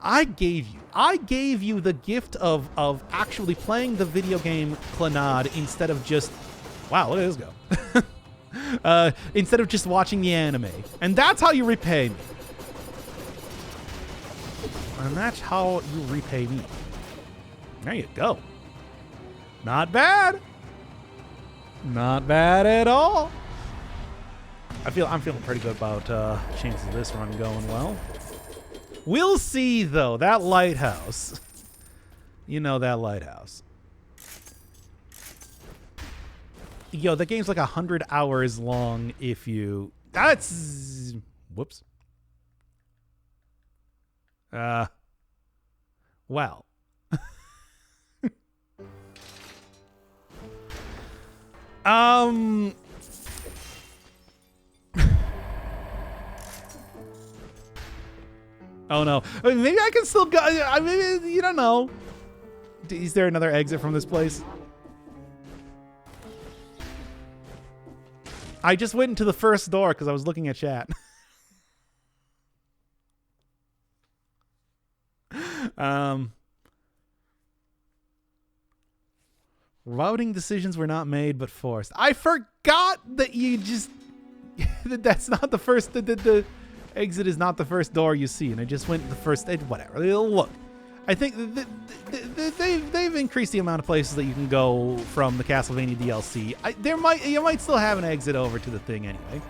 I gave you the gift of actually playing the video game Clannad instead of just... Wow, look at this go. Instead of just watching the anime. And that's how you repay me. And that's how you repay me. There you go. Not bad. Not bad at all. I'm feeling pretty good about chances of this run going well. We'll see, though. That lighthouse. You know that lighthouse. Yo, the game's like 100 hours long if you... That's... Whoops. Well. Oh no. I mean, maybe I can still go. I mean, you don't know. Is there another exit from this place? I just went into the first door because I was looking at chat. Routing decisions were not made but forced. I forgot that you just... That's not the first. The exit is not the first door you see, and I just went the first. Whatever. Look, I think they've increased the amount of places that you can go from the Castlevania DLC. You might still have an exit over to the thing anyway.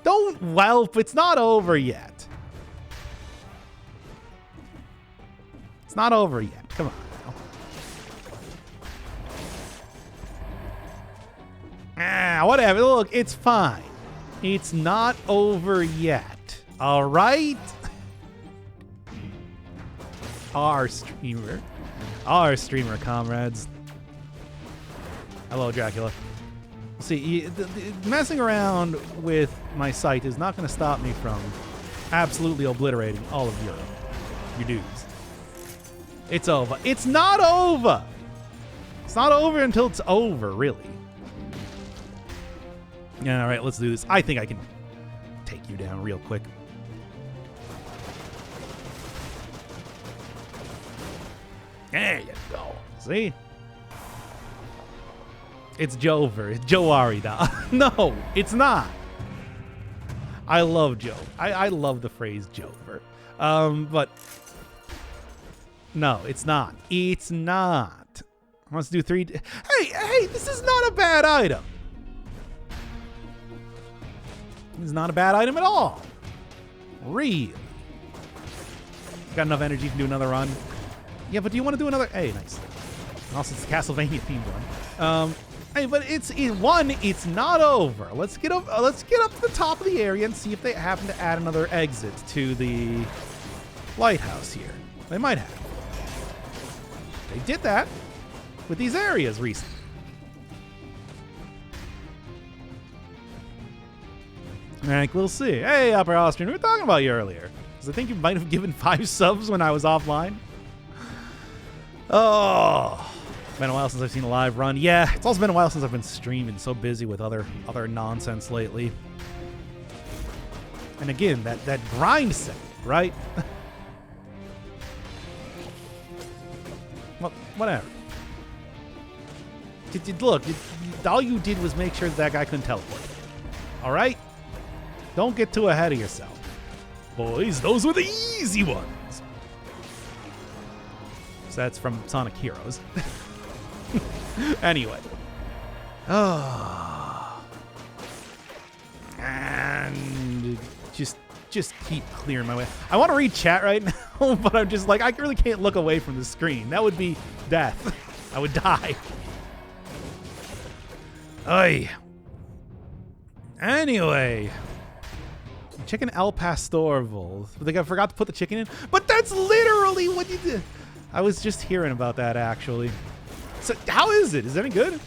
Don't whelp. It's not over yet. It's not over yet. Come on now. Whatever. Look, it's fine. It's not over yet. All right? Our streamer comrades. Hello, Dracula. See, messing around with my site is not going to stop me from absolutely obliterating all of Europe. You dudes. It's over. It's not over! It's not over until it's over, really. Yeah, all right, let's do this. I think I can take you down real quick. There you go. See? It's Jover. It's Joe Arida. No, it's not. I love Joe. I love the phrase Jover. But no, it's not. It's not. Let's do 3. Hey, this is not a bad item. It's not a bad item at all. Really. Got enough energy to do another run. Yeah, but do you want to do another? Hey, nice. Also, it's a Castlevania themed one. Hey, but it's not over. Let's get up to the top of the area and see if they happen to add another exit to the lighthouse here. They might have. They did that with these areas recently. Like, we'll see. Hey, Upper Austrian, we were talking about you earlier. Because I think you might have given 5 subs when I was offline. Oh, been a while since I've seen a live run. Yeah, it's also been a while since I've been streaming. So busy with other nonsense lately. And again, that grind set, right? Well, whatever. Look, all you did was make sure that guy couldn't teleport. All right? Don't get too ahead of yourself. Boys, those were the easy ones. So that's from Sonic Heroes. Anyway. Oh. And just keep clearing my way. I want to read chat right now, but I'm just like, I really can't look away from the screen. That would be death. I would die. Oy. Anyway. Chicken El Pastorville. I think I forgot to put the chicken in. But that's literally what you did. I was just hearing about that, actually. So, how is it? Is it any good?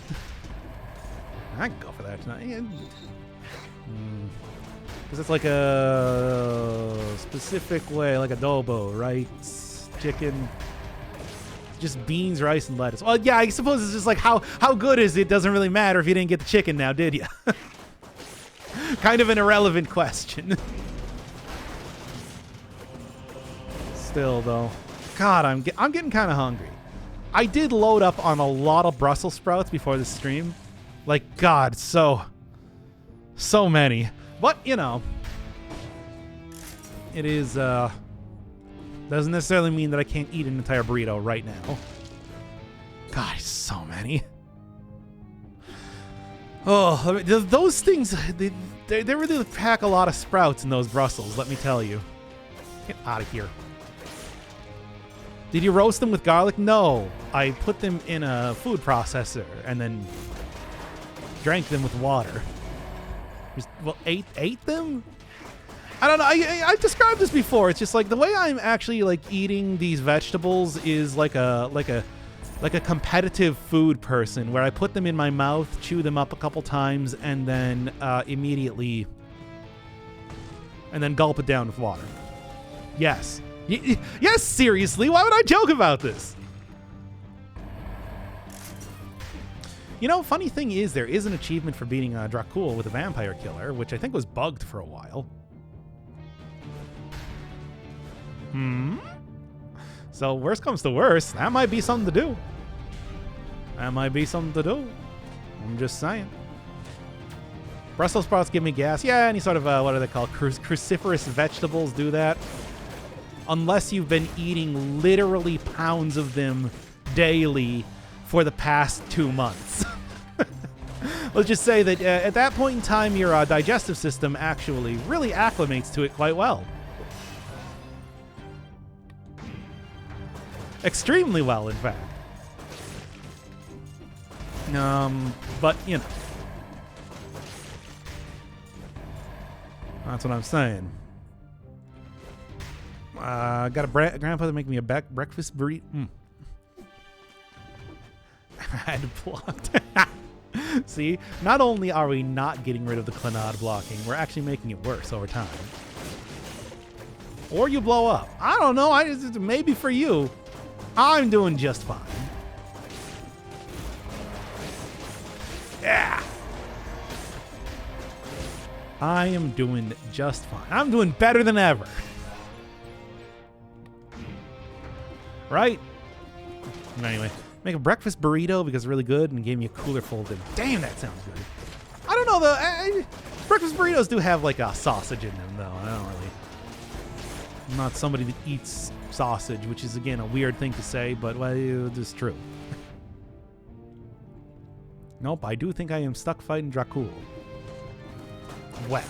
I can go for that tonight. Because it's like a specific way, like adobo, right? Chicken. Just beans, rice, and lettuce. Well, yeah, I suppose it's just like how good is it? Doesn't really matter if you didn't get the chicken now, did you? Kind of an irrelevant question. Still, though. God, I'm getting kind of hungry. I did load up on a lot of Brussels sprouts before the stream. Like, God, so many. But, you know, it is, doesn't necessarily mean that I can't eat an entire burrito right now. God, so many. Oh, those things, they really pack a lot of sprouts in those Brussels, let me tell you. Get out of here. Did you roast them with garlic? No. I put them in a food processor and then drank them with water. Well, ate them? I don't know. I've described this before. It's just like the way I'm actually like eating these vegetables is like a competitive food person where I put them in my mouth, chew them up a couple times, and then immediately gulp it down with water. Yes. Yes, seriously, why would I joke about this? You know, funny thing is, there is an achievement for beating Dracul with a vampire killer, which I think was bugged for a while. So, worst comes to worst, that might be something to do. That might be something to do. I'm just saying. Brussels sprouts give me gas. Yeah, any sort of, what are they called? Cruciferous vegetables do that. Unless you've been eating literally pounds of them daily for the past 2 months. Let's just say that at that point in time, your digestive system actually really acclimates to it quite well. Extremely well, in fact. But, you know. That's what I'm saying. Got a grandfather make me a breakfast burrito. I had to block. See, not only are we not getting rid of the Clannad blocking, we're actually making it worse over time. Or you blow up. I don't know. Maybe for you, I'm doing just fine. Yeah. I am doing just fine. I'm doing better than ever. Right? Anyway, make a breakfast burrito because it's really good and gave me a cooler folded. Damn, that sounds good. I don't know though. Breakfast burritos do have like a sausage in them though. I'm not somebody that eats sausage, which is again a weird thing to say, but well, it's true. Nope, I do think I am stuck fighting Dracul. Well.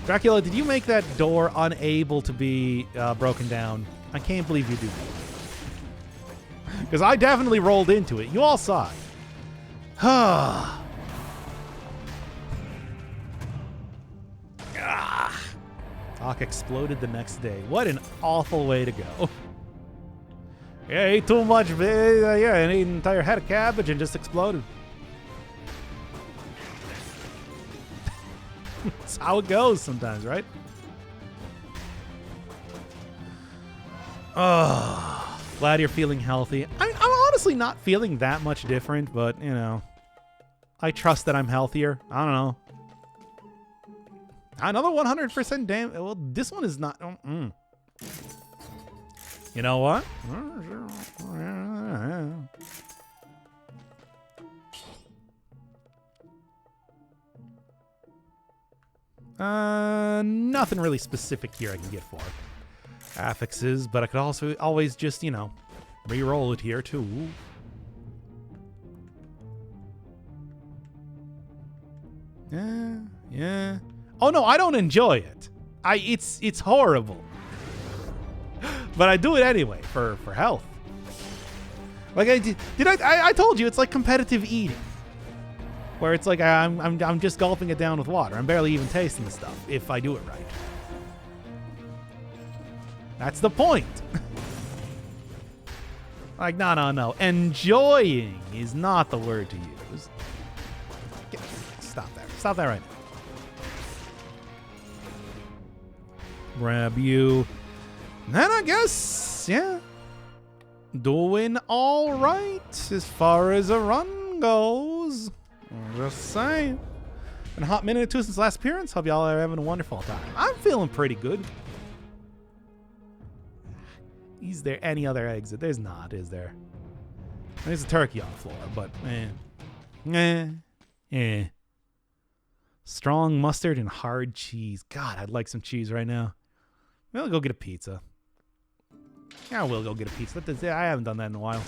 Dracula, did you make that door unable to be broken down? I can't believe you do that. Because I definitely rolled into it. You all saw it. Talk exploded the next day. What an awful way to go. Yeah, ate too much. Yeah, and ate an entire head of cabbage and just exploded. That's how it goes sometimes, right? Oh, glad you're feeling healthy. I'm honestly not feeling that much different, but, you know, I trust that I'm healthier. I don't know. Another 100% damage. Well, this one is not. You know what? Nothing really specific here I can get for affixes, but I could also always just, you know, re-roll it here too. Yeah. Oh no, I don't enjoy it. It's horrible. But I do it anyway for health. Like I told you, it's like competitive eating. Where it's like I'm just gulping it down with water. I'm barely even tasting the stuff if I do it right. That's the point. Like, no. Enjoying is not the word to use. Stop that. Stop that right now. Grab you. And then I guess, yeah. Doing all right as far as a run goes. Just saying. Been a hot minute or two since last appearance. Hope y'all are having a wonderful time. I'm feeling pretty good. Is there any other exit? There's not, is there? There's a turkey on the floor, but strong mustard and hard cheese. God, I'd like some cheese right now. Maybe I'll go get a pizza. Yeah, I will go get a pizza. I haven't done that in a while.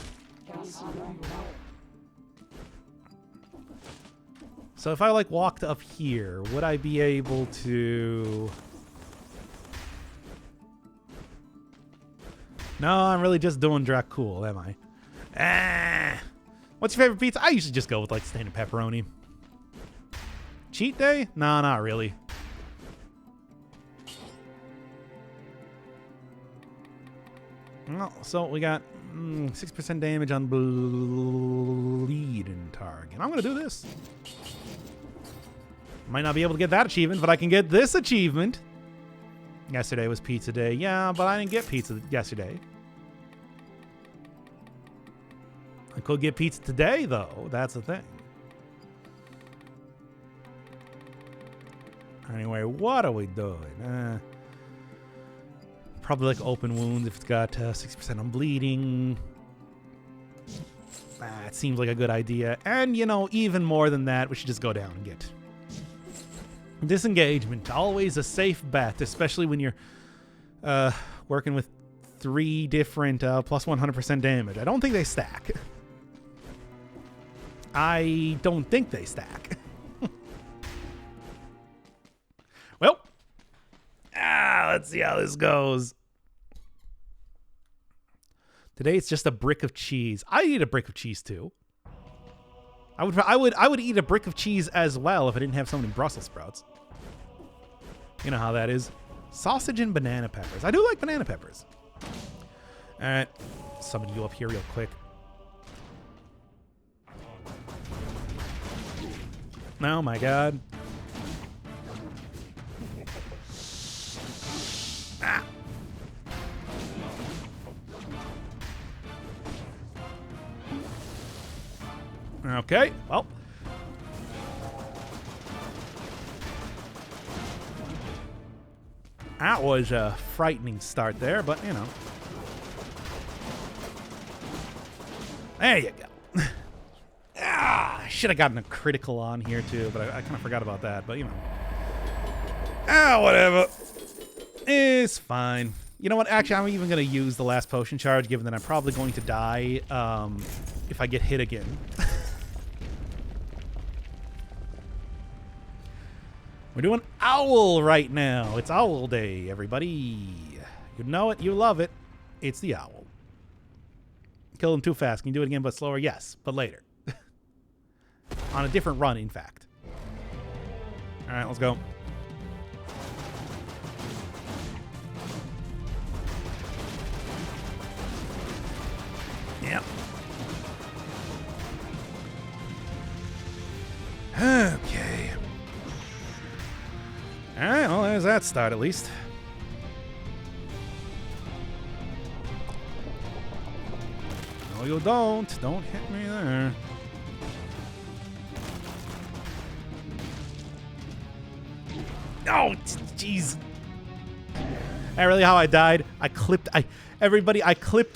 So if I like walked up here, would I be able to? No, I'm really just doing Dracul, am I? What's your favorite pizza? I usually just go with like standard pepperoni. Cheat day? No, not really. No, so we got 6% damage on bleeding target. I'm gonna do this. Might not be able to get that achievement, but I can get this achievement. Yesterday was pizza day. Yeah, but I didn't get pizza yesterday. I could get pizza today, though. That's the thing. Anyway, what are we doing? Probably like open wounds if it's got 60% on bleeding. That seems like a good idea. And, you know, even more than that, we should just go down and get disengagement. Always a safe bet, especially when you're working with 3 different plus 100% damage. I don't think they stack. I don't think they stack. Well, let's see how this goes. Today it's just a brick of cheese. I eat a brick of cheese too. I would eat a brick of cheese as well if I didn't have so many Brussels sprouts. You know how that is. Sausage and banana peppers. I do like banana peppers. All right, summon you up here real quick. Oh my god. Ah. Okay, well. That was a frightening start there, but you know. There you go. I should have gotten a critical on here too, but I kind of forgot about that, but you know. Whatever. It's fine. You know what? Actually, I'm even going to use the last potion charge, given that I'm probably going to die if I get hit again. We're doing Owl right now. It's Owl Day, everybody. You know it. You love it. It's the Owl. Kill him too fast. Can you do it again but slower? Yes, but later. On a different run, in fact. All right, let's go. Yep. Okay. All right, well, there's that start at least. No, you don't. Don't hit me there. Oh, jeez. That really how I died? I clipped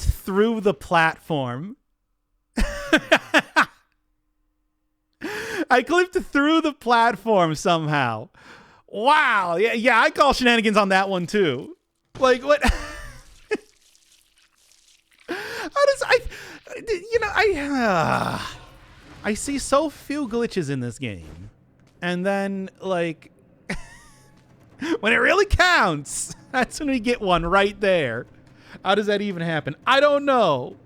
through the platform. I clipped through the platform somehow. Wow. Yeah, I call shenanigans on that one too. Like what? I see so few glitches in this game. And then like when it really counts, that's when we get one right there. How does that even happen? I don't know.